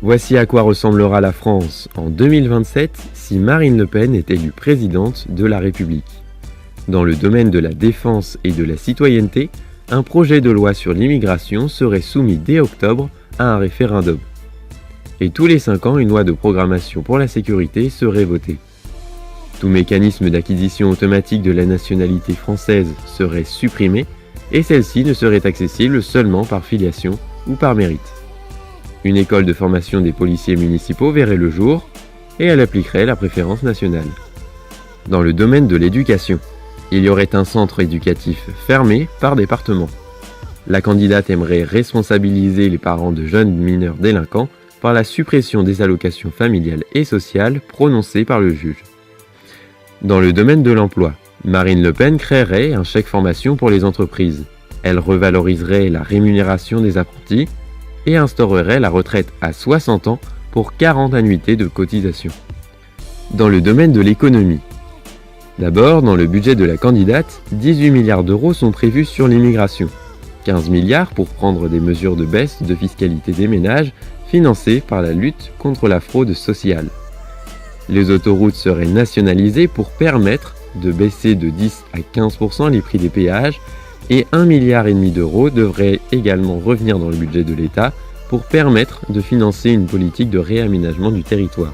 Voici à quoi ressemblera la France en 2027 si Marine Le Pen est élue présidente de la République. Dans le domaine de la défense et de la citoyenneté, un projet de loi sur l'immigration serait soumis dès octobre à un référendum. Et tous les 5 ans, une loi de programmation pour la sécurité serait votée. Tout mécanisme d'acquisition automatique de la nationalité française serait supprimé et celle-ci ne serait accessible seulement par filiation ou par mérite. Une école de formation des policiers municipaux verrait le jour et elle appliquerait la préférence nationale. Dans le domaine de l'éducation, il y aurait un centre éducatif fermé par département. La candidate aimerait responsabiliser les parents de jeunes mineurs délinquants par la suppression des allocations familiales et sociales prononcées par le juge. Dans le domaine de l'emploi, Marine Le Pen créerait un chèque formation pour les entreprises. Elle revaloriserait la rémunération des apprentis et instaurerait la retraite à 60 ans pour 40 annuités de cotisation. Dans le domaine de l'économie, d'abord, dans le budget de la candidate, 18 milliards d'euros sont prévus sur l'immigration, 15 milliards pour prendre des mesures de baisse de fiscalité des ménages financées par la lutte contre la fraude sociale. Les autoroutes seraient nationalisées pour permettre de baisser de 10 à 15% les prix des péages et 1,5 milliard d'euros devraient également revenir dans le budget de l'État pour permettre de financer une politique de réaménagement du territoire.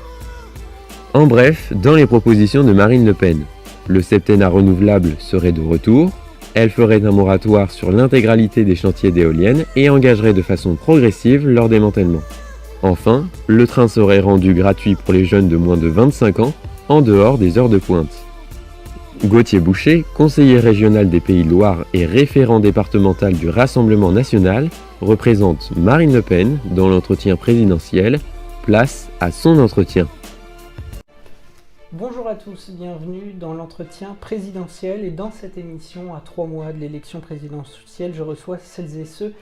En bref, dans les propositions de Marine Le Pen, le septennat renouvelable serait de retour, elle ferait un moratoire sur l'intégralité des chantiers d'éoliennes et engagerait de façon progressive leur démantèlement. Enfin, le train serait rendu gratuit pour les jeunes de moins de 25 ans, en dehors des heures de pointe. Gauthier Boucher, conseiller régional des Pays de Loire et référent départemental du Rassemblement national, représente Marine Le Pen dans l'entretien présidentiel. Place à son entretien. Bonjour à tous, bienvenue dans l'entretien présidentiel et dans cette émission à 3 mois de l'élection présidentielle, je reçois celles et ceux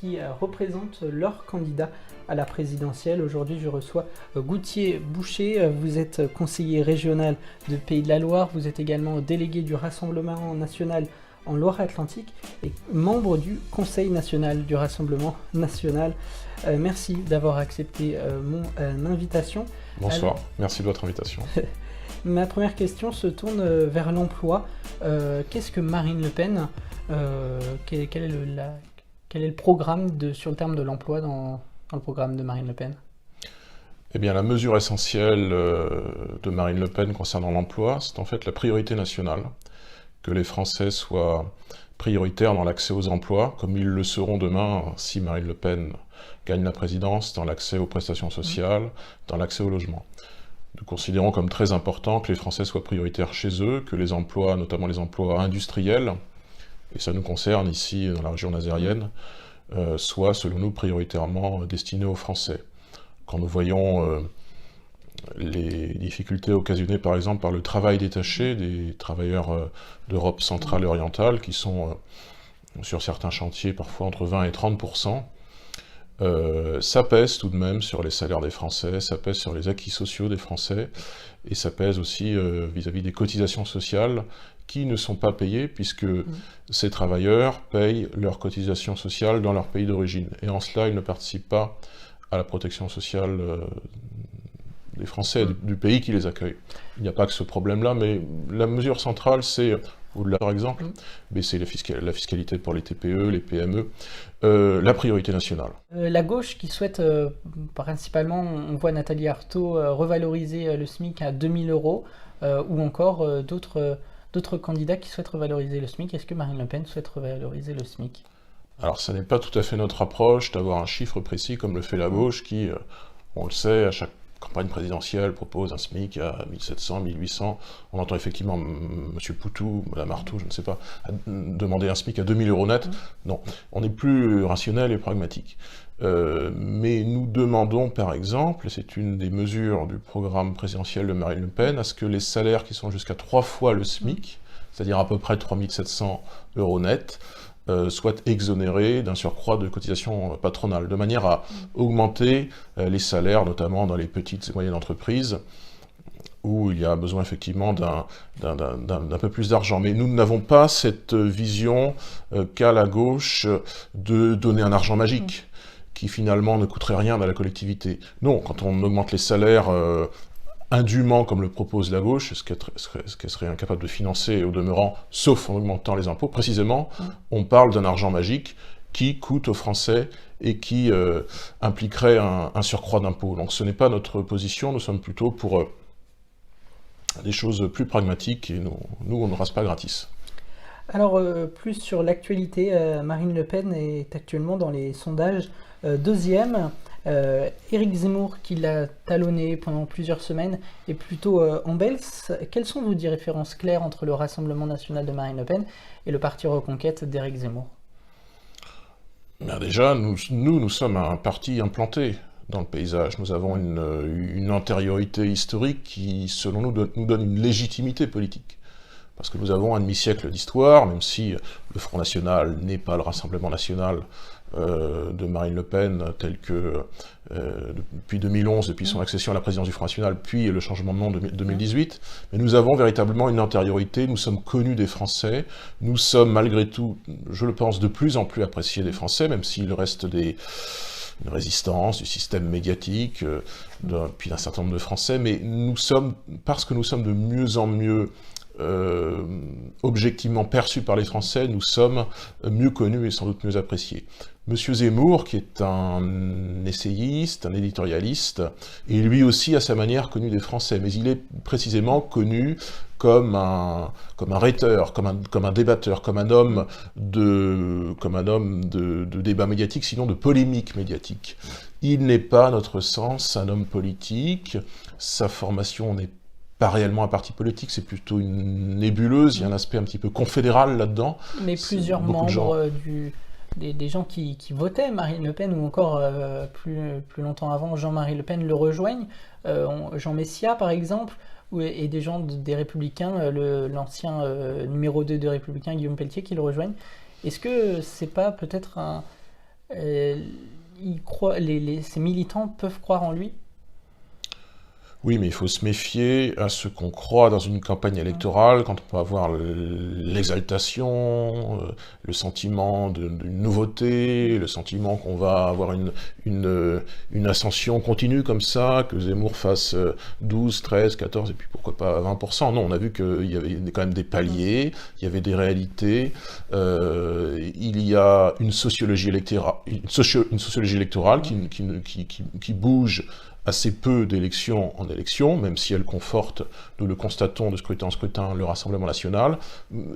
qui représentent leurs candidats à la présidentielle. Aujourd'hui, je reçois Gauthier Boucher, vous êtes conseiller régional de Pays de la Loire, vous êtes également délégué du Rassemblement national en Loire-Atlantique et membre du Conseil national du Rassemblement national. Merci d'avoir accepté mon invitation. Bonsoir, merci de votre invitation. Ma première question se tourne vers l'emploi. Qu'est-ce que Marine Le Pen quel est le programme sur le terme de l'emploi dans le programme de Marine Le Pen? Eh bien, la mesure essentielle de Marine Le Pen concernant l'emploi, c'est en fait la priorité nationale. Que les Français soient prioritaires dans l'accès aux emplois, comme ils le seront demain si Marine Le Pen gagne la présidence, dans l'accès aux prestations sociales, dans l'accès au logement. Nous considérons comme très important que les Français soient prioritaires chez eux, que les emplois, notamment les emplois industriels, et ça nous concerne ici dans la région nazérienne, soient selon nous prioritairement destinés aux Français. Quand nous voyons les difficultés occasionnées par exemple par le travail détaché des travailleurs d'Europe centrale et orientale, qui sont sur certains chantiers parfois entre 20 et 30%, ça pèse tout de même sur les salaires des Français, ça pèse sur les acquis sociaux des Français, et ça pèse aussi vis-à-vis des cotisations sociales qui ne sont pas payées, puisque ces travailleurs payent leurs cotisations sociales dans leur pays d'origine. Et en cela, ils ne participent pas à la protection sociale des Français, du pays qui les accueille. Il n'y a pas que ce problème-là, mais la mesure centrale, c'est, au-delà par exemple, baisser la fiscalité pour les TPE, les PME, la priorité nationale. La gauche qui souhaite, principalement, on voit Nathalie Arthaud revaloriser le SMIC à 2000 €, ou encore d'autres candidats qui souhaitent revaloriser le SMIC. Est-ce que Marine Le Pen souhaite revaloriser le SMIC? Alors, ça n'est pas tout à fait notre approche d'avoir un chiffre précis comme le fait la gauche qui, on le sait, à chaque campagne présidentielle propose un SMIC à 1700, 1800. On entend effectivement M. Poutou, Mme Arthaud, je ne sais pas, demander un SMIC à 2000 € net. Non, on est plus rationnel et pragmatique. Mais nous demandons par exemple, et c'est une des mesures du programme présidentiel de Marine Le Pen, à ce que les salaires qui sont jusqu'à 3 fois le SMIC, c'est-à-dire à peu près 3700 € net, soient exonérés d'un surcroît de cotisation patronale, de manière à augmenter les salaires, notamment dans les petites et moyennes entreprises, où il y a besoin effectivement d'un peu plus d'argent. Mais nous n'avons pas cette vision qu'a la gauche de donner un argent magique, qui finalement ne coûterait rien à la collectivité. Non, quand on augmente les salaires indûment, comme le propose la gauche, ce qu'elle serait incapable de financer au demeurant, sauf en augmentant les impôts, précisément, on parle d'un argent magique qui coûte aux Français et qui impliquerait un surcroît d'impôts. Donc ce n'est pas notre position, nous sommes plutôt pour des choses plus pragmatiques, et nous on ne rase pas gratis. Alors, plus sur l'actualité, Marine Le Pen est actuellement dans les sondages deuxième. Éric Zemmour, qui l'a talonné pendant plusieurs semaines, est plutôt en baisse. Quelles sont vos différences claires entre le Rassemblement national de Marine Le Pen et le Parti Reconquête d'Éric Zemmour? Bien déjà, nous sommes un parti implanté dans le paysage. Nous avons une antériorité historique qui, selon nous donne une légitimité politique. Parce que nous avons un demi-siècle d'histoire, même si le Front National n'est pas le Rassemblement National de Marine Le Pen, tel que depuis 2011, depuis son accession à la présidence du Front National, puis le changement de nom de 2018. Mais nous avons véritablement une antériorité, nous sommes connus des Français, nous sommes malgré tout, je le pense, de plus en plus appréciés des Français, même s'il reste une résistance du système médiatique, puis d'un certain nombre de Français, mais parce que nous sommes de mieux en mieux objectivement perçus par les Français, nous sommes mieux connus et sans doute mieux appréciés. Monsieur Zemmour, qui est un essayiste, un éditorialiste, est lui aussi à sa manière connu des Français, mais il est précisément connu comme un rhéteur, comme un débatteur, comme un homme de débat médiatique, sinon de polémique médiatique. Il n'est pas, à notre sens, un homme politique, sa formation n'est pas réellement un parti politique, c'est plutôt une nébuleuse, il y a un aspect un petit peu confédéral là-dedans. Mais plusieurs membres des gens qui votaient Marine Le Pen, ou encore plus longtemps avant, Jean-Marie Le Pen le rejoignent. Jean Messia, par exemple, et des gens des Républicains, l'ancien numéro 2 des Républicains, Guillaume Pelletier, qui le rejoignent. Est-ce que c'est pas peut-être ces militants peuvent croire en lui? Oui, mais il faut se méfier à ce qu'on croit dans une campagne électorale, quand on peut avoir l'exaltation, le sentiment d'une nouveauté, le sentiment qu'on va avoir une ascension continue comme ça, que Zemmour fasse 12, 13, 14, et puis pourquoi pas 20%. Non, on a vu qu'il y avait quand même des paliers, il y avait des réalités, il y a une sociologie électorale qui bouge assez peu d'élection en élection, même si elle conforte, nous le constatons de scrutin en scrutin, le Rassemblement national.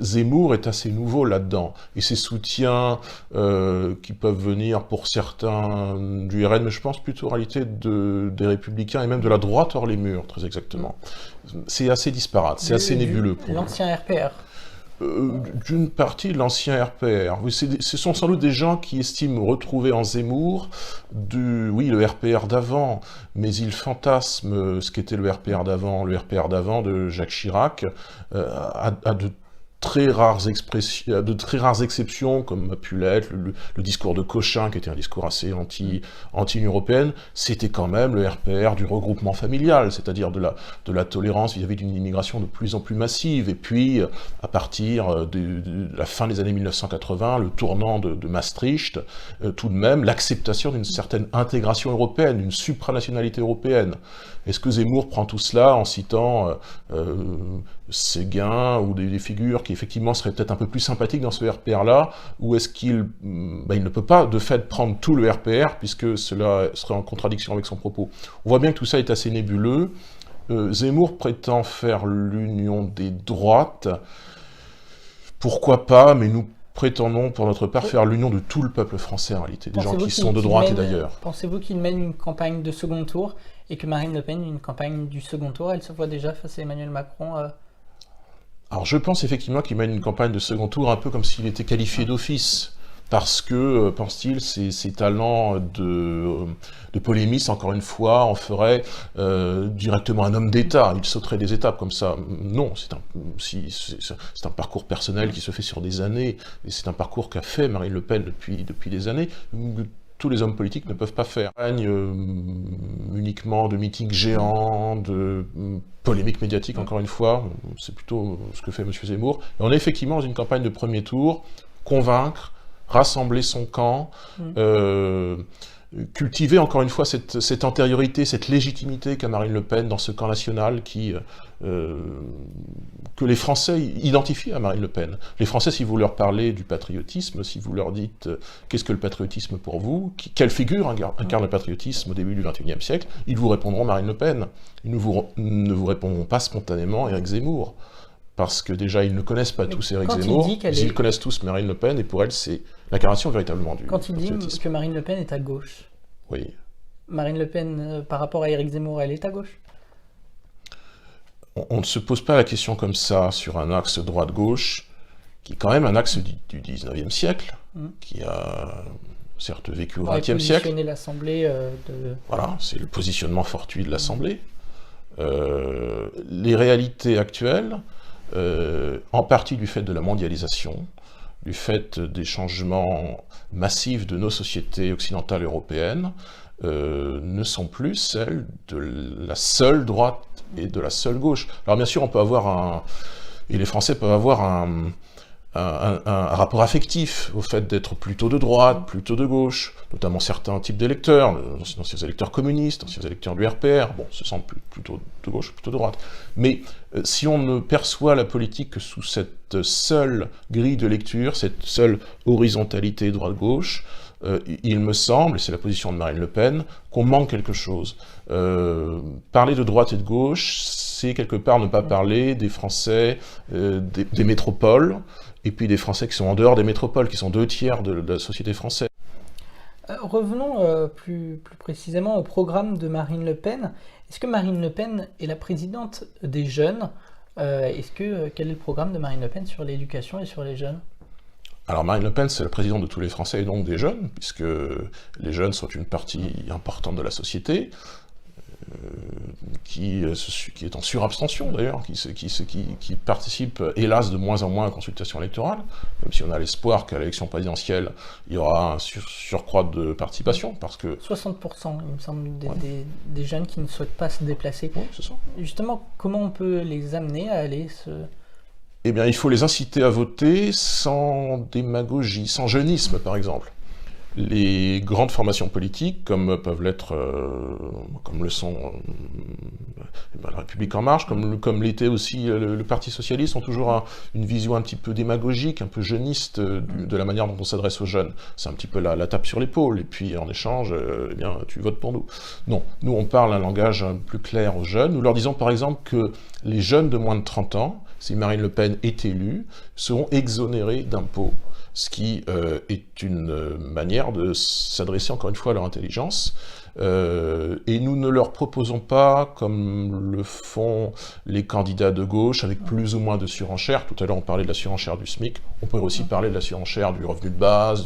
Zemmour est assez nouveau là-dedans, et ses soutiens qui peuvent venir pour certains du RN, mais je pense plutôt en réalité des Républicains et même de la droite hors les murs, très exactement. C'est assez disparate, c'est assez nébuleux pour l'ancien RPR. D'une partie de l'ancien RPR. Ce sont sans doute des gens qui estiment retrouver en Zemmour le RPR d'avant, mais ils fantasment ce qu'était le RPR d'avant de Jacques Chirac, à de très rares exceptions, comme a pu l'être le discours de Cochin, qui était un discours assez anti-Union européenne. C'était quand même le RPR du regroupement familial, c'est-à-dire de la tolérance vis-à-vis d'une immigration de plus en plus massive. Et puis, à partir de la fin des années 1980, le tournant de Maastricht, tout de même l'acceptation d'une certaine intégration européenne, une supranationalité européenne. Est-ce que Zemmour prend tout cela en citant Séguin ou des figures qui effectivement seraient peut-être un peu plus sympathiques dans ce RPR-là, ou est-ce qu'il il ne peut pas de fait prendre tout le RPR, puisque cela serait en contradiction avec son propos? On voit bien que tout ça est assez nébuleux. Zemmour prétend faire l'union des droites. Pourquoi pas, mais nous prétendons pour notre part faire l'union de tout le peuple français en réalité, des gens qui sont de droite et d'ailleurs. Pensez-vous qu'il mène une campagne de second tour, et que Marine Le Pen une campagne du second tour? Elle se voit déjà face à Emmanuel Macron Alors je pense effectivement qu'il mène une campagne de second tour un peu comme s'il était qualifié d'office, parce que, pense-t-il, ses talents de polémiste, encore une fois, en ferait directement un homme d'État. Il sauterait des étapes comme ça. Non, c'est un parcours personnel qui se fait sur des années, et c'est un parcours qu'a fait Marine Le Pen depuis des années. Tous les hommes politiques ne peuvent pas faire. Uniquement de meetings géants, de polémiques médiatiques, encore une fois, c'est plutôt ce que fait M. Zemmour. Et on est effectivement dans une campagne de premier tour, convaincre, rassembler son camp, cultiver encore une fois cette antériorité, cette légitimité qu'a Marine Le Pen dans ce camp national que les Français identifient à Marine Le Pen. Les Français, si vous leur parlez du patriotisme, si vous leur dites qu'est-ce que le patriotisme pour vous, quelle figure incarne le patriotisme au début du XXIe siècle, ils vous répondront Marine Le Pen. Ils ne vous répondront pas spontanément Éric Zemmour. Parce que déjà, ils ne connaissent pas tous Éric Zemmour, ils connaissent tous Marine Le Pen, et pour elle, c'est l'incarnation véritablement du patriotisme. Quand il dit que Marine Le Pen est à gauche, oui. Marine Le Pen, par rapport à Éric Zemmour, elle est à gauche? On ne se pose pas la question comme ça sur un axe droite-gauche, qui est quand même un axe du 19e siècle, qui a certes vécu au 20e siècle. L'Assemblée Voilà, c'est le positionnement fortuit de l'Assemblée. Les réalités actuelles, en partie du fait de la mondialisation, du fait des changements massifs de nos sociétés occidentales et européennes, ne sont plus celles de la seule droite et de la seule gauche. Alors bien sûr, on peut avoir et les Français peuvent avoir un rapport affectif au fait d'être plutôt de droite, plutôt de gauche, notamment certains types d'électeurs, anciens électeurs communistes, anciens électeurs du RPR, bon, se sentent plutôt de gauche, plutôt de droite. Mais si on ne perçoit la politique que sous cette seule grille de lecture, cette seule horizontalité droite-gauche, il me semble, et c'est la position de Marine Le Pen, qu'on manque quelque chose. Parler de droite et de gauche, c'est quelque part ne pas parler des Français, des métropoles, et puis des Français qui sont en dehors des métropoles, qui sont 2/3 de la société française. Revenons plus précisément au programme de Marine Le Pen. Est-ce que Marine Le Pen est la présidente des jeunes? Quel est le programme de Marine Le Pen sur l'éducation et sur les jeunes? Alors Marine Le Pen, c'est la présidente de tous les Français et donc des jeunes, puisque les jeunes sont une partie importante de la société, qui est en surabstention d'ailleurs, qui participe hélas de moins en moins à la consultation électorale, même si on a l'espoir qu'à l'élection présidentielle, il y aura un surcroît de participation, parce que... 60%, il me semble, des jeunes qui ne souhaitent pas se déplacer. Oui, c'est ça. Justement, comment on peut les amener à aller Eh bien, il faut les inciter à voter sans démagogie, sans jeunisme, par exemple. Les grandes formations politiques, comme peuvent l'être, comme le sont la République En Marche, comme l'était aussi le Parti Socialiste, ont toujours une vision un petit peu démagogique, un peu jeuniste de la manière dont on s'adresse aux jeunes. C'est un petit peu la tape sur l'épaule, et puis en échange, eh bien, tu votes pour nous. Non, nous on parle un langage plus clair aux jeunes. Nous leur disons par exemple que les jeunes de moins de 30 ans, si Marine Le Pen est élue, seront exonérés d'impôts. Ce qui est une manière de s'adresser encore une fois à leur intelligence. Et nous ne leur proposons pas, comme le font les candidats de gauche, avec plus ou moins de surenchère. Tout à l'heure on parlait de la surenchère du SMIC, on pourrait aussi parler de la surenchère du revenu de base,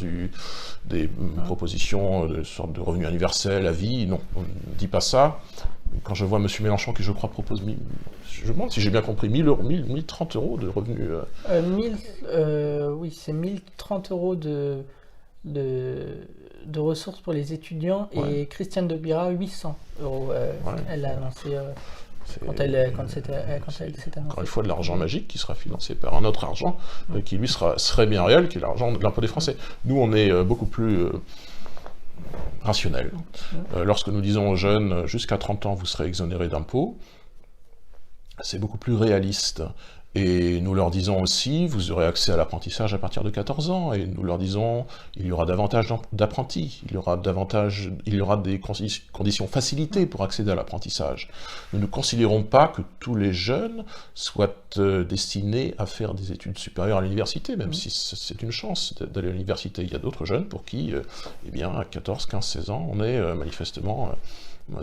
des propositions de sorte de revenu universel à vie. Non, on ne dit pas ça. Quand je vois M. Mélenchon qui, je crois, propose, je me demande si j'ai bien compris, 1030 euros de revenus. Oui, c'est 1030 euros de ressources pour les étudiants, et Christiane de Taubira 800 euros. Elle l'a annoncé quand elle s'est annoncée. Encore une fois, de l'argent magique qui sera financé par un autre argent qui, lui, serait bien réel, qui est l'argent de l'impôt des Français. Nous, on est beaucoup plus... rationnel. Lorsque nous disons aux jeunes, jusqu'à 30 ans, vous serez exonérés d'impôts, c'est beaucoup plus réaliste. Et nous leur disons aussi, vous aurez accès à l'apprentissage à partir de 14 ans, et nous leur disons, il y aura davantage d'apprentis, il y aura des conditions facilitées pour accéder à l'apprentissage. Nous ne considérons pas que tous les jeunes soient destinés à faire des études supérieures à l'université, même si c'est une chance d'aller à l'université. Il y a d'autres jeunes pour qui, eh bien, à 14, 15, 16 ans, on est manifestement...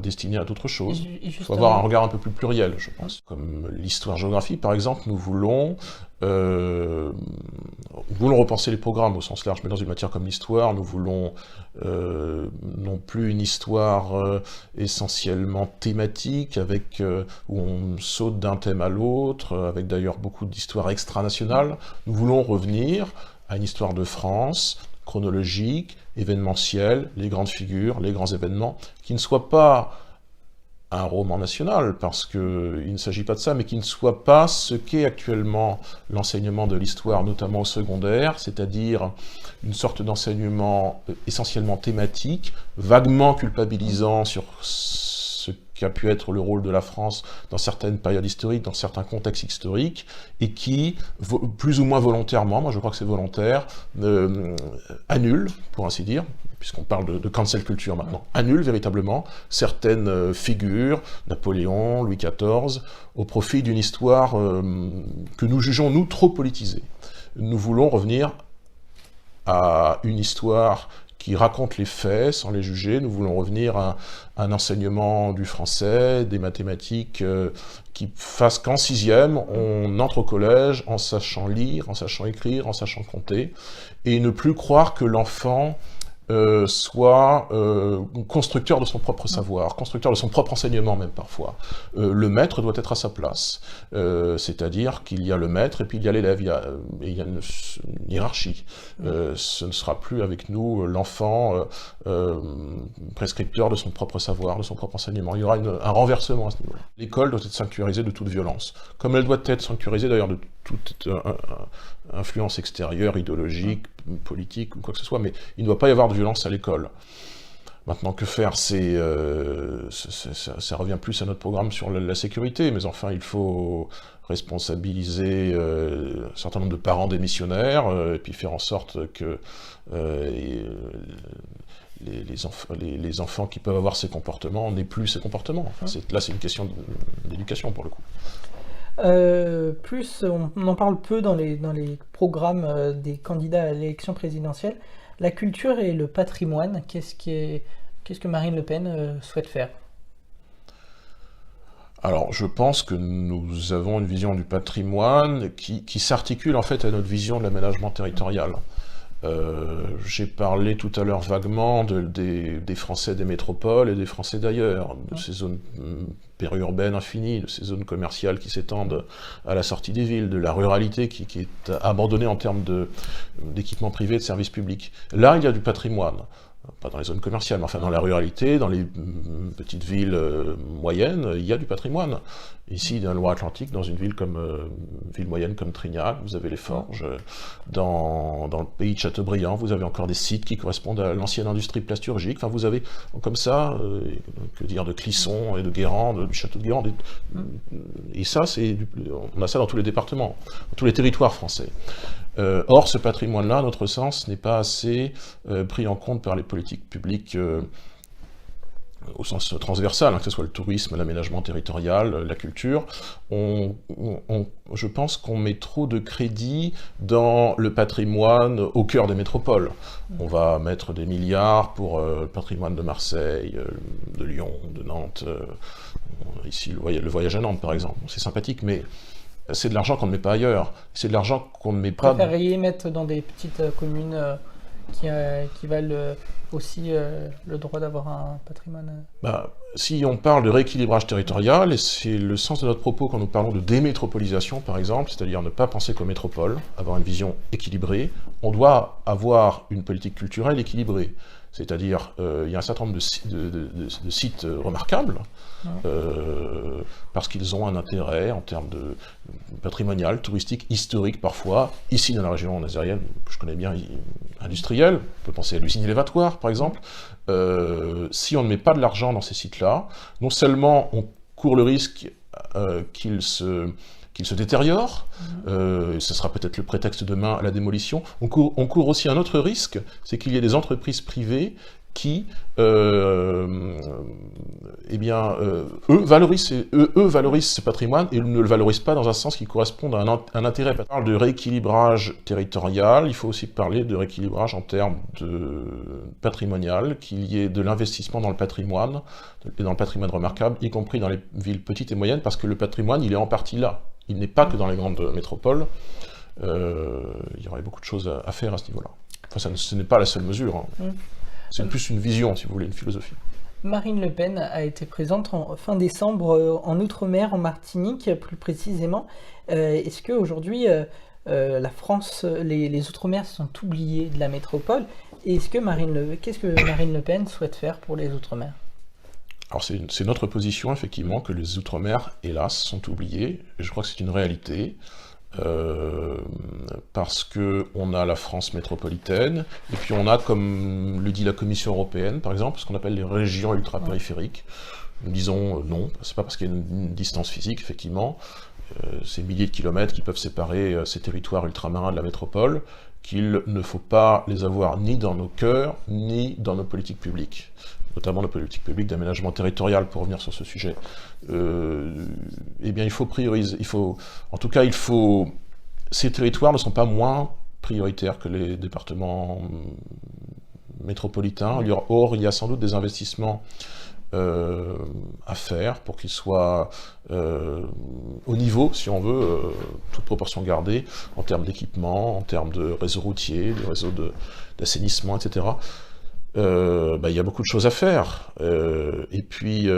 destiné à d'autres choses. Il faut avoir un regard un peu plus pluriel, je pense. Comme l'histoire-géographie, par exemple, nous voulons repenser les programmes au sens large, mais dans une matière comme l'histoire, nous voulons non plus une histoire essentiellement thématique, où on saute d'un thème à l'autre, avec d'ailleurs beaucoup d'histoires extranationales. Nous voulons revenir à une histoire de France, chronologique, événementiel, les grandes figures, les grands événements, qui ne soient pas un roman national, parce qu'il ne s'agit pas de ça, mais qui ne soit pas ce qu'est actuellement l'enseignement de l'histoire, notamment au secondaire, c'est-à-dire une sorte d'enseignement essentiellement thématique, vaguement culpabilisant sur ce qu'a pu être le rôle de la France dans certaines périodes historiques, dans certains contextes historiques, et qui, plus ou moins volontairement, moi je crois que c'est volontaire, annule, pour ainsi dire, puisqu'on parle de cancel culture maintenant, annule véritablement certaines figures, Napoléon, Louis XIV, au profit d'une histoire que nous jugeons, nous, trop politisée. Nous voulons revenir à une histoire qui raconte les faits sans les juger. Nous voulons revenir à un enseignement du français, des mathématiques, qui fasse qu'en 6e, on entre au collège en sachant lire, en sachant écrire, en sachant compter, et ne plus croire que l'enfant soit constructeur de son propre savoir, constructeur de son propre enseignement même parfois. Le maître doit être à sa place, c'est-à-dire qu'il y a le maître et puis il y a l'élève, il y a une hiérarchie. Ce ne sera plus avec nous l'enfant prescripteur de son propre savoir, de son propre enseignement. Il y aura un renversement à ce niveau-là. L'école doit être sanctuarisée de toute violence, comme elle doit être sanctuarisée d'ailleurs de toute influence extérieure, idéologique, politique ou quoi que ce soit, mais il ne doit pas y avoir de violence à l'école. Maintenant, que faire, ça revient plus à notre programme sur la sécurité, mais enfin, il faut responsabiliser un certain nombre de parents démissionnaires, et puis faire en sorte que les enfants qui peuvent avoir ces comportements n'aient plus ces comportements. Enfin, là, c'est une question d'éducation, pour le coup. On en parle peu dans les programmes des candidats à l'élection présidentielle. La culture et le patrimoine, qu'est-ce que Marine Le Pen souhaite faire? Alors, je pense que nous avons une vision du patrimoine qui s'articule en fait à notre vision de l'aménagement territorial. J'ai parlé tout à l'heure vaguement des Français des métropoles et des Français d'ailleurs, de ces zones périurbaines infinies, de ces zones commerciales qui s'étendent à la sortie des villes, de la ruralité qui est abandonnée en termes d'équipements privés et de services publics. Là, il y a du patrimoine. Pas dans les zones commerciales, mais enfin dans la ruralité, dans les petites villes moyennes, il y a du patrimoine. Ici, dans Loire-Atlantique, dans une ville moyenne comme Trignac, vous avez les forges. Dans le pays de Châteaubriand, vous avez encore des sites qui correspondent à l'ancienne industrie plasturgique. Enfin, vous avez comme ça, que dire de Clisson et de Guérande, du château de Guérande. Et ça, on a ça dans tous les départements, dans tous les territoires français. Or, ce patrimoine-là, à notre sens, n'est pas assez pris en compte par les politiques publiques au sens transversal, que ce soit le tourisme, l'aménagement territorial, la culture. Je pense qu'on met trop de crédit dans le patrimoine au cœur des métropoles. On va mettre des milliards pour le patrimoine de Marseille, de Lyon, de Nantes, ici le voyage à Nantes par exemple. C'est sympathique, mais c'est de l'argent qu'on ne met pas ailleurs. C'est de l'argent qu'on ne met pas... Vous préfériez mettre dans des petites communes qui valent aussi le droit d'avoir un patrimoine? Si on parle de rééquilibrage territorial, et c'est le sens de notre propos quand nous parlons de démétropolisation par exemple, c'est-à-dire ne pas penser qu'aux métropoles, avoir une vision équilibrée, on doit avoir une politique culturelle équilibrée. C'est-à-dire, il y a un certain nombre de sites remarquables, parce qu'ils ont un intérêt en termes de patrimonial, touristique, historique parfois, ici dans la région nazairienne, que je connais bien, industrielle, on peut penser à l'usine élévatoire par exemple. Si on ne met pas de l'argent dans ces sites-là, non seulement on court le risque qu'ils se détériorent, ce sera peut-être le prétexte demain à la démolition. On court aussi un autre risque, c'est qu'il y ait des entreprises privées qui, valorisent ce patrimoine et ne le valorisent pas dans un sens qui corresponde à un intérêt. On parle de rééquilibrage territorial, il faut aussi parler de rééquilibrage en termes de patrimonial, qu'il y ait de l'investissement dans le patrimoine, et dans le patrimoine remarquable, y compris dans les villes petites et moyennes, parce que le patrimoine, il est en partie là. Il n'est pas que dans les grandes métropoles. Il y aurait beaucoup de choses à faire à ce niveau-là. Enfin, ce n'est pas la seule mesure. C'est plus une vision, si vous voulez, une philosophie. Marine Le Pen a été présente fin décembre en Outre-mer, en Martinique plus précisément. Est-ce qu'aujourd'hui, la France, les Outre-mer sont oubliés de la métropole? Et qu'est-ce que Marine Le Pen souhaite faire pour les Outre-mer? Alors c'est notre position, effectivement, que les Outre-mer, hélas, sont oubliés. Et je crois que c'est une réalité. Parce qu'on a la France métropolitaine, et puis on a, comme le dit la Commission européenne, par exemple, ce qu'on appelle les régions ultra-périphériques. Nous disons non, c'est pas parce qu'il y a une distance physique, effectivement, ces milliers de kilomètres qui peuvent séparer ces territoires ultramarins de la métropole, qu'il ne faut pas les avoir ni dans nos cœurs, ni dans nos politiques publiques, notamment nos politiques publiques d'aménagement territorial, pour revenir sur ce sujet. Eh bien, il faut prioriser, ces territoires ne sont pas moins prioritaires que les départements métropolitains. Or, il y a sans doute des investissements à faire pour qu'ils soient au niveau, si on veut, toute proportion gardée, en termes d'équipement, en termes de réseaux routiers, de réseaux d'assainissement, etc. Il y a beaucoup de choses à faire. Et puis,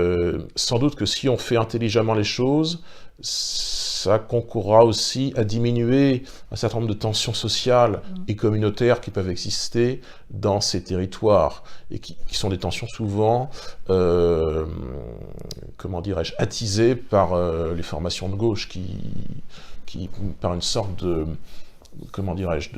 sans doute que si on fait intelligemment les choses, ça concourra aussi à diminuer un certain nombre de tensions sociales et communautaires qui peuvent exister dans ces territoires, et qui sont des tensions souvent, comment dirais-je, attisées par les formations de gauche qui par une sorte de, comment dirais-je,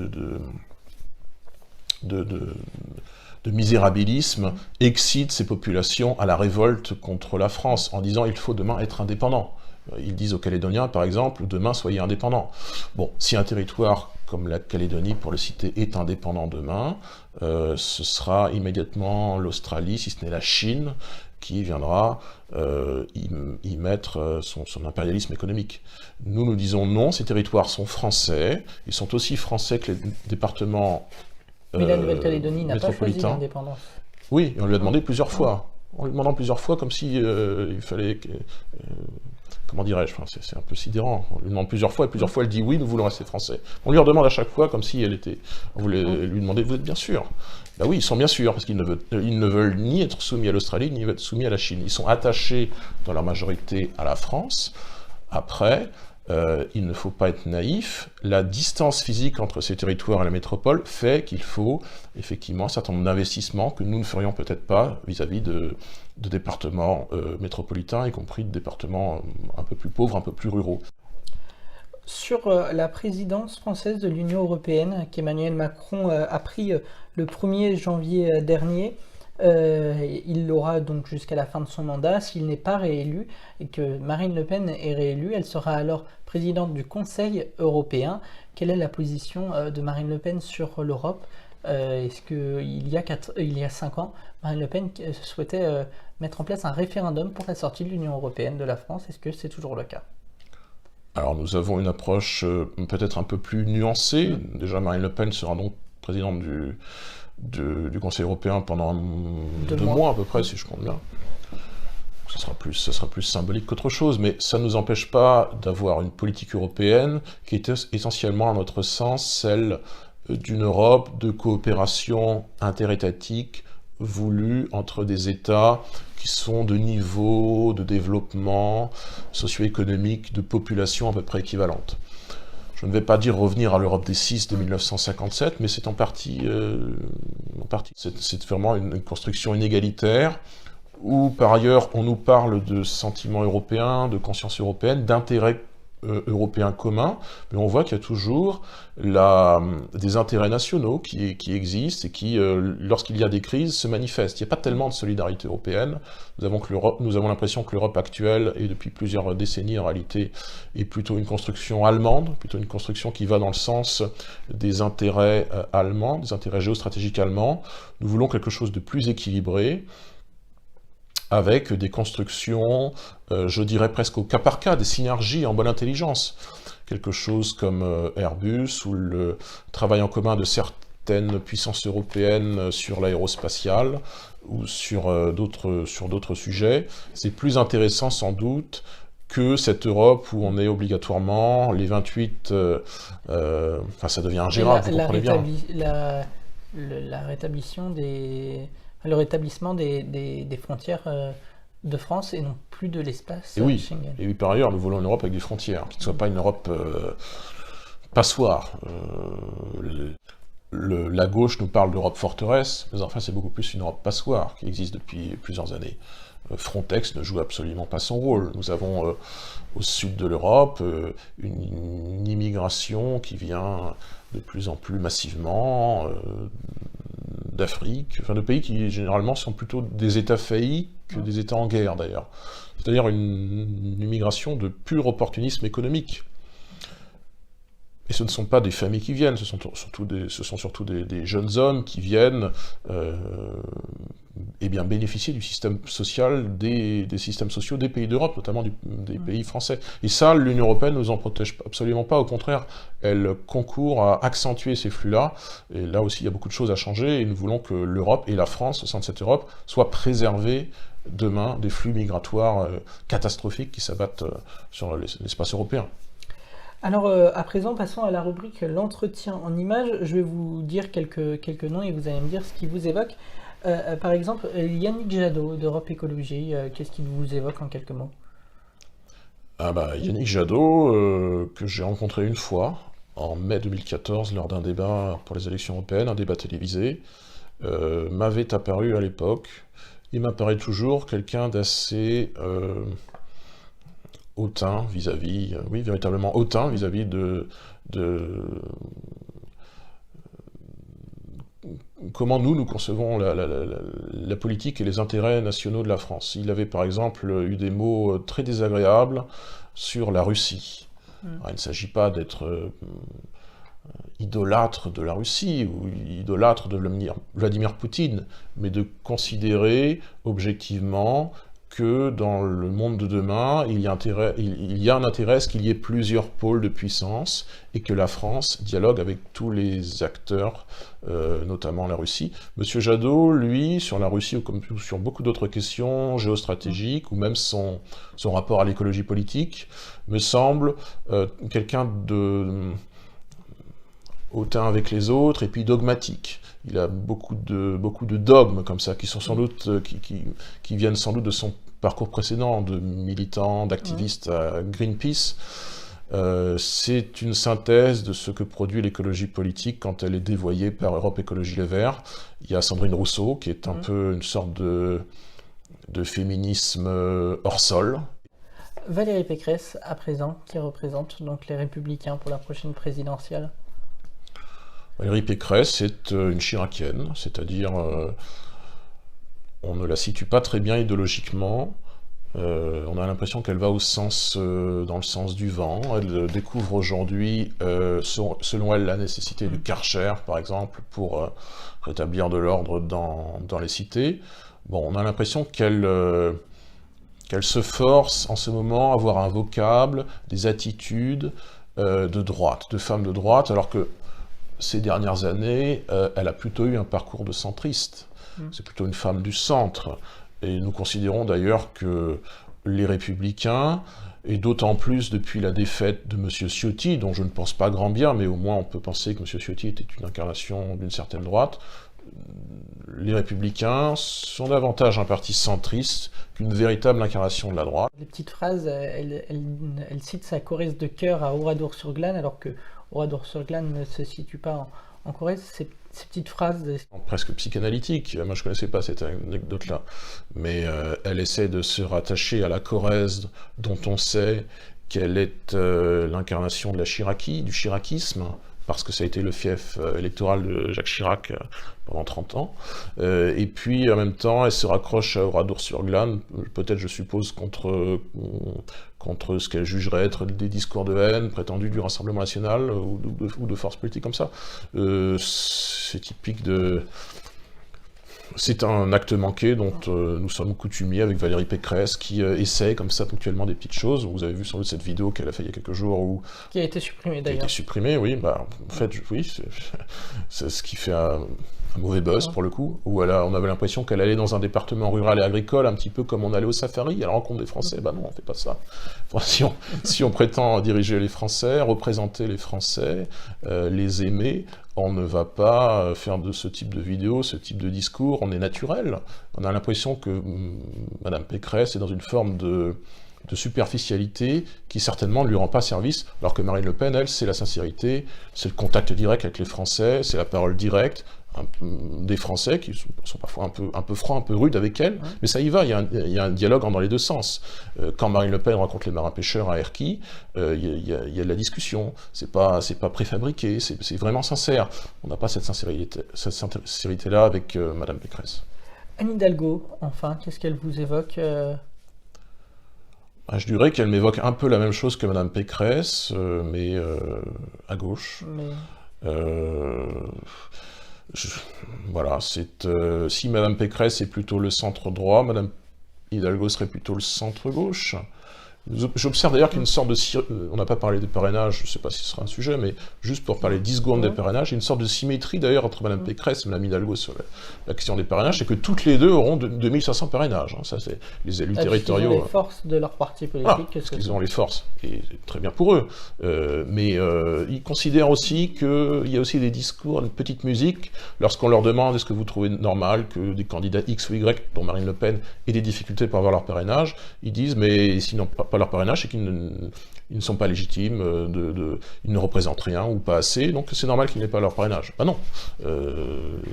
de misérabilisme, excite ces populations à la révolte contre la France, en disant « il faut demain être indépendant ». Ils disent aux Calédoniens, par exemple, « demain, soyez indépendants ». Bon, si un territoire comme la Calédonie, pour le citer, est indépendant demain, ce sera immédiatement l'Australie, si ce n'est la Chine, qui viendra y mettre son impérialisme économique. Nous disons non, ces territoires sont français, ils sont aussi français que les départements mais la Nouvelle-Calédonie n'a pas choisi l'indépendance. Oui, et on lui a demandé plusieurs fois. En lui demandant plusieurs fois, comme si il fallait... comment dirais-je, c'est un peu sidérant. On lui demande plusieurs fois, et plusieurs fois elle dit oui, nous voulons rester français. On lui redemande à chaque fois comme si elle était... On voulait lui demander, vous êtes bien sûr? Ben oui, ils sont bien sûrs, parce qu'ils ne veulent ni être soumis à l'Australie, ni être soumis à la Chine. Ils sont attachés, dans leur majorité, à la France. Après... il ne faut pas être naïf, la distance physique entre ces territoires et la métropole fait qu'il faut effectivement un certain nombre d'investissements que nous ne ferions peut-être pas vis-à-vis de départements métropolitains, y compris de départements un peu plus pauvres, un peu plus ruraux. Sur la présidence française de l'Union européenne qu'Emmanuel Macron a pris le 1er janvier dernier, il l'aura donc jusqu'à la fin de son mandat. S'il n'est pas réélu et que Marine Le Pen est réélue, elle sera alors présidente du Conseil européen. Quelle est la position de Marine Le Pen sur l'Europe? Est-ce qu'il y a 5 ans, Marine Le Pen souhaitait mettre en place un référendum pour la sortie de l'Union européenne de la France? Est-ce que c'est toujours le cas? Alors nous avons une approche peut-être un peu plus nuancée. Déjà, Marine Le Pen sera donc présidente du Conseil européen pendant 2 mois à peu près, si je compte bien. Ce sera plus symbolique qu'autre chose, mais ça ne nous empêche pas d'avoir une politique européenne qui est essentiellement, à notre sens, celle d'une Europe de coopération interétatique voulue entre des États qui sont de niveau de développement socio-économique, de population à peu près équivalente. Je ne vais pas dire revenir à l'Europe des 6 de 1957, mais c'est en partie. C'est vraiment une construction inégalitaire, où par ailleurs on nous parle de sentiments européens, de conscience européenne, d'intérêts européens communs, mais on voit qu'il y a toujours des intérêts nationaux qui existent et qui, lorsqu'il y a des crises, se manifestent. Il n'y a pas tellement de solidarité européenne. Nous avons l'impression que l'Europe actuelle, et depuis plusieurs décennies en réalité, est plutôt une construction allemande, plutôt une construction qui va dans le sens des intérêts allemands, des intérêts géostratégiques allemands. Nous voulons quelque chose de plus équilibré, avec des constructions, je dirais presque au cas par cas, des synergies en bonne intelligence. Quelque chose comme Airbus, ou le travail en commun de certaines puissances européennes sur l'aérospatiale, ou sur d'autres sujets. C'est plus intéressant sans doute que cette Europe où on est obligatoirement les 28... ça devient ingérable, vous comprenez bien. Le rétablissement des frontières de France et non plus de l'espace Schengen. Et oui, par ailleurs, nous voulons une Europe avec des frontières, qui ne soit pas une Europe passoire. La gauche nous parle d'Europe forteresse, mais enfin c'est beaucoup plus une Europe passoire qui existe depuis plusieurs années. Frontex ne joue absolument pas son rôle. Nous avons au sud de l'Europe une immigration qui vient de plus en plus massivement d'Afrique, enfin de pays qui généralement sont plutôt des États faillis que des États en guerre d'ailleurs. C'est-à-dire une immigration de pur opportunisme économique. Et ce ne sont pas des familles qui viennent, ce sont surtout des jeunes hommes qui viennent bénéficier du système social, des systèmes sociaux des pays d'Europe, notamment des pays français. Et ça, l'Union européenne ne nous en protège absolument pas, au contraire, elle concourt à accentuer ces flux-là, et là aussi il y a beaucoup de choses à changer, et nous voulons que l'Europe et la France, au sein de cette Europe, soient préservées demain des flux migratoires catastrophiques qui s'abattent sur l'espace européen. Alors à présent, passons à la rubrique l'entretien en images. Je vais vous dire quelques noms et vous allez me dire ce qui vous évoque. Par exemple, Yannick Jadot d'Europe Écologie, qu'est-ce qu'il vous évoque en quelques mots? Yannick Jadot, que j'ai rencontré une fois, en mai 2014, lors d'un débat pour les élections européennes, un débat télévisé, m'avait apparu à l'époque, il m'apparaît toujours quelqu'un d'assez hautain vis-à-vis, oui, véritablement hautain vis-à-vis de comment nous concevons la politique et les intérêts nationaux de la France. Il avait par exemple eu des mots très désagréables sur la Russie. Alors, il ne s'agit pas d'être idolâtre de la Russie ou idolâtre de Vladimir Poutine, mais de considérer objectivement que dans le monde de demain, il y a un intérêt à ce qu'il y ait plusieurs pôles de puissance et que la France dialogue avec tous les acteurs, notamment la Russie. Monsieur Jadot, lui, sur la Russie ou comme sur beaucoup d'autres questions géostratégiques ou même son rapport à l'écologie politique, me semble quelqu'un de hautain avec les autres et puis dogmatique. Il a beaucoup de dogmes comme ça qui sont sans doute qui viennent sans doute de son parcours précédent de militant, d'activiste à Greenpeace. C'est une synthèse de ce que produit l'écologie politique quand elle est dévoyée par Europe Écologie Les Verts. Il y a Sandrine Rousseau qui est un peu une sorte de féminisme hors sol. Valérie Pécresse, à présent, qui représente donc les Républicains pour la prochaine présidentielle. Valérie Pécresse est une chiracienne, c'est-à-dire on ne la situe pas très bien idéologiquement, on a l'impression qu'elle va dans le sens du vent, elle découvre aujourd'hui, selon elle, la nécessité du Karcher, par exemple, pour rétablir de l'ordre dans les cités. Bon, on a l'impression qu'elle se force en ce moment à avoir un vocable, des attitudes de droite, de femme de droite, alors que ces dernières années, elle a plutôt eu un parcours de centriste. C'est plutôt une femme du centre. Et nous considérons d'ailleurs que les Républicains, et d'autant plus depuis la défaite de M. Ciotti, dont je ne pense pas grand bien, mais au moins on peut penser que M. Ciotti était une incarnation d'une certaine droite, les Républicains sont davantage un parti centriste qu'une véritable incarnation de la droite. Les petites phrases, elle cite sa Corrèze de cœur à Oradour-sur-Glane, alors que Oradour-sur-Glane ne se situe pas en Corrèze. Ces petites phrases... Presque psychanalytique, moi je ne connaissais pas cette anecdote-là, mais elle essaie de se rattacher à la Corrèze dont on sait qu'elle est l'incarnation de la Chiraquie, du chiraquisme, parce que ça a été le fief électoral de Jacques Chirac pendant 30 ans. Et puis, en même temps, elle se raccroche à Oradour-sur-Glane, peut-être, je suppose, contre ce qu'elle jugerait être des discours de haine prétendus du Rassemblement national ou de forces politiques comme ça. C'est typique de... C'est un acte manqué dont nous sommes coutumiers avec Valérie Pécresse qui essaie comme ça ponctuellement des petites choses. Vous avez vu sans doute cette vidéo qu'elle a fait il y a quelques jours. Qui a été supprimée d'ailleurs. Qui a été supprimée, oui. En fait, oui, c'est ce qui fait un mauvais buzz pour le coup. Où on avait l'impression qu'elle allait dans un département rural et agricole, un petit peu comme on allait au safari à la rencontre des Français. Non, on ne fait pas ça. Enfin, si on prétend diriger les Français, représenter les Français, les aimer, on ne va pas faire de ce type de vidéo, ce type de discours, on est naturel. On a l'impression que Madame Pécresse est dans une forme de superficialité qui certainement ne lui rend pas service, alors que Marine Le Pen, elle, c'est la sincérité, c'est le contact direct avec les Français, c'est la parole directe. des Français qui sont parfois un peu francs, un peu rudes avec elle, mais ça y va, il y a un dialogue dans les deux sens. Quand Marine Le Pen rencontre les marins-pêcheurs à Erquy, il y a de la discussion, c'est pas préfabriqué, c'est vraiment sincère. On n'a pas cette sincérité-là avec Madame Pécresse. Anne Hidalgo, enfin, qu'est-ce qu'elle vous évoque Je dirais qu'elle m'évoque un peu la même chose que Madame Pécresse, mais à gauche. Voilà, si Madame Pécresse est plutôt le centre-droit, Madame Hidalgo serait plutôt le centre-gauche. J'observe d'ailleurs qu'une sorte de... On n'a pas parlé des parrainages, je ne sais pas si ce sera un sujet, mais juste pour parler 10 secondes des parrainages, il y a une sorte de symétrie d'ailleurs entre Mme Pécresse et Mme Hidalgo sur la question des parrainages, c'est que toutes les deux auront 2500 parrainages. Ça, c'est les élus territoriaux. Ils ont les forces de leur parti politique. Parce qu'ils ont les forces, et c'est très bien pour eux. Mais ils considèrent aussi qu'il y a aussi des discours, une petite musique, lorsqu'on leur demande est-ce que vous trouvez normal que des candidats X ou Y, dont Marine Le Pen, aient des difficultés pour avoir leur parrainage, ils disent mais sinon pas leur parrainage, c'est qu'ils ne sont pas légitimes, ils ne représentent rien ou pas assez, donc c'est normal qu'ils n'aient pas leur parrainage. Ah non,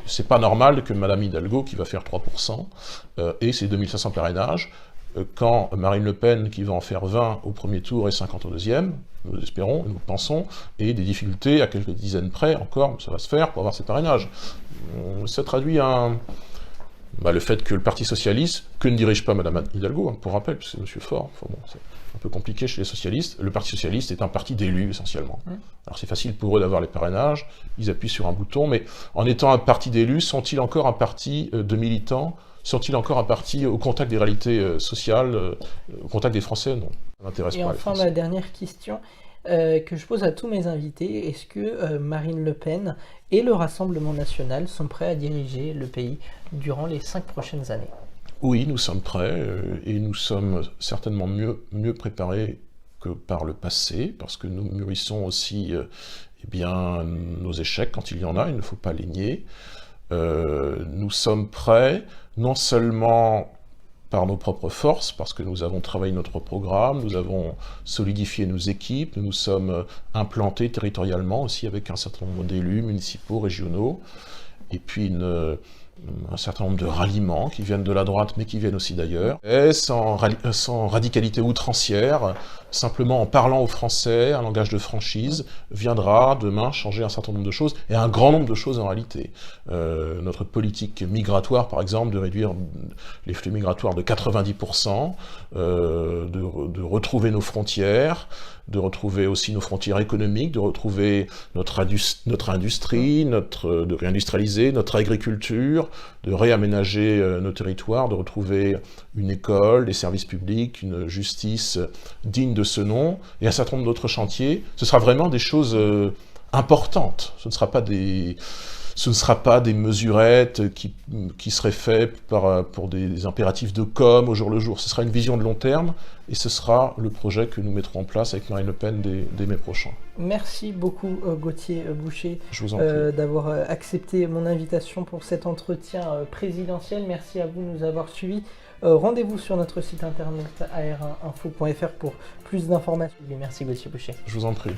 c'est pas normal que Madame Hidalgo, qui va faire 3%, ait ses 2500 parrainages, quand Marine Le Pen, qui va en faire 20 au premier tour et 50 au deuxième, nous espérons, nous pensons, ait des difficultés à quelques dizaines près, encore, ça va se faire pour avoir ses parrainages. Ça traduit le fait que le Parti Socialiste, que ne dirige pas Madame Hidalgo, pour rappel, parce que c'est Monsieur Faure, c'est un peu compliqué chez les socialistes, le Parti Socialiste est un parti d'élus, essentiellement. Alors c'est facile pour eux d'avoir les parrainages, ils appuient sur un bouton, mais en étant un parti d'élus, sont-ils encore un parti de militants? Sont-ils encore un parti au contact des réalités sociales, au contact des Français? Non, ça m'intéresse pas. Et enfin, ma dernière question que je pose à tous mes invités, est-ce que Marine Le Pen et le Rassemblement National sont prêts à diriger le pays durant les 5 prochaines années? Oui, nous sommes prêts, et nous sommes certainement mieux préparés que par le passé, parce que nous mûrissons aussi nos échecs quand il y en a, il ne faut pas les nier. Nous sommes prêts, non seulement par nos propres forces, parce que nous avons travaillé notre programme, nous avons solidifié nos équipes, nous nous sommes implantés territorialement aussi avec un certain nombre d'élus municipaux, régionaux, et puis un certain nombre de ralliements qui viennent de la droite, mais qui viennent aussi d'ailleurs, et sans radicalité outrancière, simplement en parlant aux Français, un langage de franchise, viendra demain changer un certain nombre de choses, et un grand nombre de choses en réalité. Notre politique migratoire, par exemple, de réduire les flux migratoires de 90%, de retrouver nos frontières, de retrouver aussi nos frontières économiques, de retrouver notre industrie, de réindustrialiser notre agriculture, de réaménager nos territoires, de retrouver une école, des services publics, une justice digne de ce nom, et un certain nombre d'autres chantiers. Ce sera vraiment des choses importantes. Ce ne sera pas des mesurettes qui seraient faites pour des impératifs de com au jour le jour. Ce sera une vision de long terme, et ce sera le projet que nous mettrons en place avec Marine Le Pen dès mai prochain. Merci beaucoup Gauthier Boucher d'avoir accepté mon invitation pour cet entretien présidentiel. Merci à vous de nous avoir suivis. Rendez-vous sur notre site internet ar1info.fr pour plus d'informations. Merci Gauthier Boucher. Je vous en prie.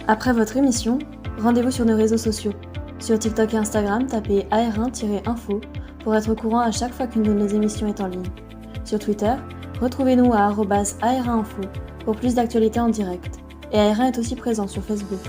Après votre émission, rendez-vous sur nos réseaux sociaux. Sur TikTok et Instagram, tapez AR1-info pour être au courant à chaque fois qu'une de nos émissions est en ligne. Sur Twitter, retrouvez-nous à @AR1info pour plus d'actualités en direct. Et AR1 est aussi présent sur Facebook.